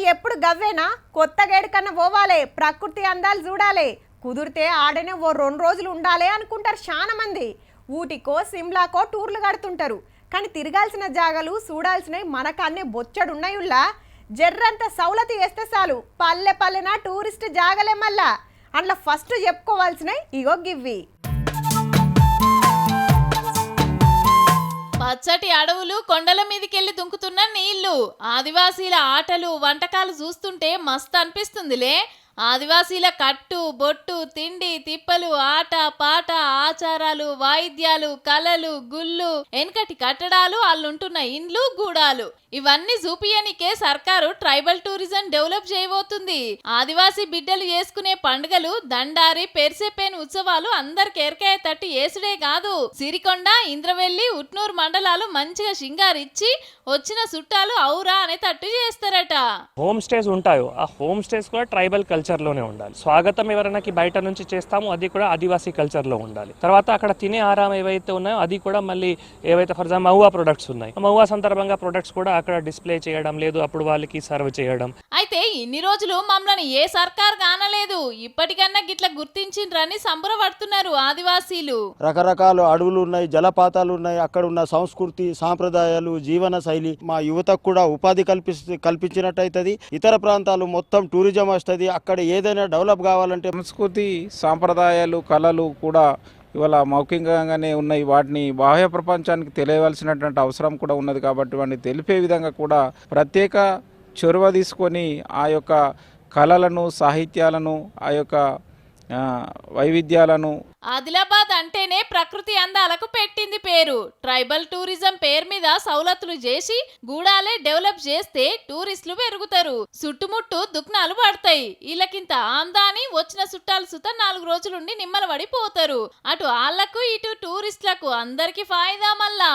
ఎప్పుడు గవ్వేనా కొత్త గేడు కన్నా పోవాలే ప్రకృతి అందాలు చూడాలి కుదిరితే ఆడనే ఓ 2 రోజులు ఉండాలి అనుకుంటారు చాలా మంది. ఊటికో సిమ్లాకో టూర్లు కడుతుంటారు. కానీ తిరగాల్సిన జాగాలు చూడాల్సినవి మనకన్నే బొచ్చడున్నాయుల్లా. జర్రంత సౌలతి చేస్తే చాలు పల్లె పల్లెన టూరిస్ట్ జాగలే. మళ్ళా అందులో ఫస్ట్ చెప్పుకోవాల్సినవి ఇగో గివ్వి. పచ్చటి అడవులు, కొండల మీదకెళ్లి దుంకుతున్న నీళ్లు, ఆదివాసీల ఆటలు వంటకాలు చూస్తుంటే మస్తు అనిపిస్తుందిలే. ఆదివాసీల కట్టు బొట్టు, తిండి తిప్పలు, ఆట పాట, ఆచారాలు, వాయిద్యాలు, కళలు, గుళ్ళు, వెనకటి కట్టడాలు, అల్లుంటున్న ఇండ్లు గూడాలు ఇవన్నీ చూపియనికే సర్కారు ట్రైబల్ టూరిజం డెవలప్ చేయబోతుంది. ఆదివాసీ బిడ్డలు చేసుకునే పండుగలు, దండారి, పెర్సెపేన్ ఉత్సవాలు అందరికి ఎరకాయ తట్టి ఏసుడే కాదు, సిరికొండ, ఇంద్రవెల్లి, ఉట్నూరు మండలాలు మంచిగా షింగారిచ్చి వచ్చిన చుట్టాలు ఔరా అనే తట్టు చేస్తారట. హోమ్ స్టేస్ ఉంటాయో ఆ హోమ్ స్టేస్ కూడా ట్రైబల్ కల్చర్ లోనే ఉండాలి. స్వాగతం ఎవరైనాకి బయట నుంచి చేస్తామో అది కూడా ఆదివాసీ కల్చర్ లో ఉండాలి. తర్వాత అక్కడ తినే ఆహారం ఏవైతే ఉన్నాయో అది కూడా మళ్ళీ ఏవైతే ఫర్ ఎగ్జాంపుల్ మహువా ప్రొడక్ట్స్ ఉన్నాయి, మహువా సందర్భంగా ప్రొడక్ట్స్ కూడా అక్కడ డిస్ప్లే చేయడం, లేదు అప్పుడు వాళ్ళకి సర్వ్ చేయడం. అయితే ఇన్ని రోజులు మమ్మల్ని ఏ సర్కార్ కానలేదు, ఇప్పటికన్నా గిట్ల గుర్తించిండ్రని సంబరపడుతున్నారు ఆదివాసీలు. రకరకాల అడవులు ఉన్నాయి, జలపాతాలు ఉన్నాయి, అక్కడ ఉన్న సంస్కృతి సాంప్రదాయాలు, జీవన శైలి మా యువతకు కూడా ఉపాధి కల్పించినట్టయితది. ఇతర ప్రాంతాలు మొత్తం టూరిజం వస్తుంది. అక్కడ ఏదైనా డెవలప్ కావాలంటే సంస్కృతి సాంప్రదాయాలు కళలు కూడా ఇవాళ మౌఖికంగానే ఉన్నాయి. వాటిని బాహ్య ప్రపంచానికి తెలియవలసినటువంటి అవసరం కూడా ఉన్నది. కాబట్టి వాటిని తెలిపే విధంగా కూడా ప్రత్యేక చొరవ తీసుకొని ఆ యొక్క కళలను, సాహిత్యాలను, ఆ యొక్క వైవిధ్యాలను. ఆదిలాబాద్ అంటేనే ప్రకృతి అందాలకు పెట్టింది పేరు. ట్రైబల్ టూరిజం పేరు మీద సౌలతులు చేసి గూడాలే డెవలప్ చేస్తే టూరిస్టులు పెరుగుతారు, చుట్టుముట్టు దుఃఖాలు పడతాయి. వీళ్ళకింత ఆందాని వచ్చిన చుట్టాలు సుత 4 రోజులుండి నిమ్మల పడిపోతారు. అటు ఆళ్లకు ఇటు టూరిస్టులకు అందరికి ఫాయిదా మళ్ళా.